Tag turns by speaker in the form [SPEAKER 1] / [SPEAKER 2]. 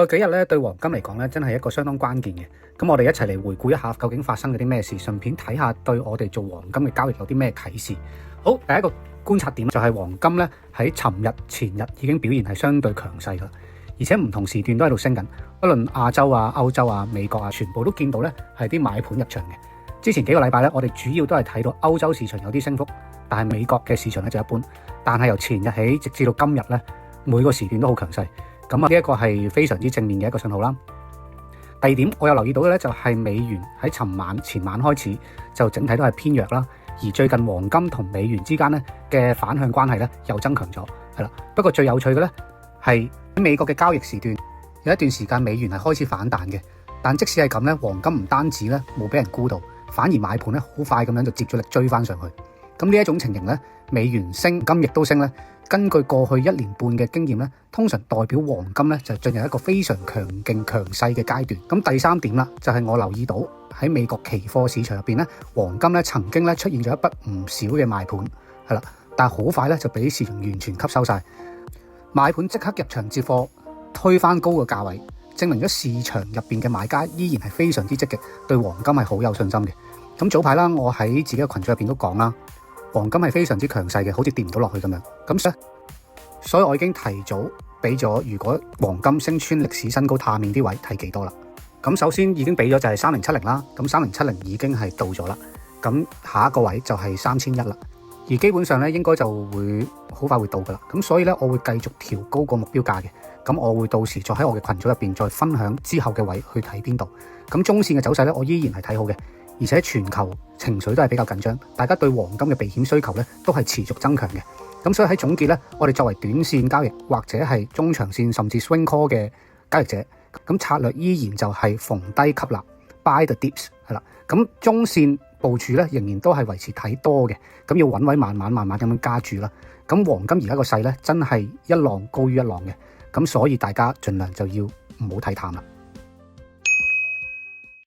[SPEAKER 1] 過去幾日咧，對黃金嚟講咧，真係一個相當關鍵嘅。咁我哋一齊嚟回顧一下究竟發生咗啲咩事，順便睇下對我哋做黃金嘅交易有啲咩啟示。好，第一個觀察點就係黃金咧喺尋日、前日已經表現係相對強勢㗎，而且唔同時段都喺度升緊。不論亞洲啊、歐洲啊、美國啊，全部都見到咧係啲買盤入場嘅。之前幾個禮拜咧，我哋主要都係睇到歐洲市場有啲升幅，但係美國嘅市場咧就一般。但係由前日起直至到今日咧，每個時段都好強勢。咁啊，呢一個係非常之正面嘅一個信號啦。第二點，我有留意到嘅咧就係美元喺前晚開始就整體都係偏弱啦，而最近黃金同美元之間咧嘅反向關係咧又增強咗，係啦。不過最有趣嘅咧係喺美國嘅交易時段有一段時間美元係開始反彈嘅，但即使係咁咧，黃金唔單止咧冇俾人沽到，反而買盤咧好快咁樣就接咗力追翻上去。咁呢一種情形咧，美元升，金亦都升咧。根據過去1年半嘅經驗咧，通常代表黃金咧就進入一個非常強勁強勢嘅階段。咁第三點啦，就係我留意到喺美國期貨市場入邊咧，黃金咧曾經咧出現咗一筆唔少嘅賣盤，係啦，但係好快咧就俾市場完全吸收晒，買盤即刻入場接貨，推翻高個價位，證明咗市場入邊嘅買家依然係非常之積極，對黃金係好有信心嘅。咁早排啦，我喺自己嘅群組入邊都講啦。黃金係非常之強勢嘅，好似跌唔到落去咁樣。咁所以我已經提早俾咗，如果黃金升穿歷史新高下面啲位睇幾多啦。咁首先已經俾咗就係3070啦，咁3070已經係到咗啦。咁下一個位就係3100啦，而基本上咧應該就會好快會到噶啦。咁所以咧我會繼續調高個目標價嘅。咁我會到時再喺我嘅群組入邊再分享之後嘅位去睇邊度。咁中線嘅走勢咧，我依然係睇好嘅。而且全球情緒都係比較緊張，大家對黃金嘅避險需求咧都係持續增強嘅。咁所以喺總結咧，我哋作為短線交易或者係中長線甚至 swing call 嘅交易者，咁策略依然就係逢低吸納 buy the dips 係啦。咁中線部署咧仍然都係維持睇多嘅，咁要穩位慢慢咁樣加注啦。咁黃金而家個勢咧真係一浪高於一浪嘅，咁所以大家盡量就要唔好睇淡啦。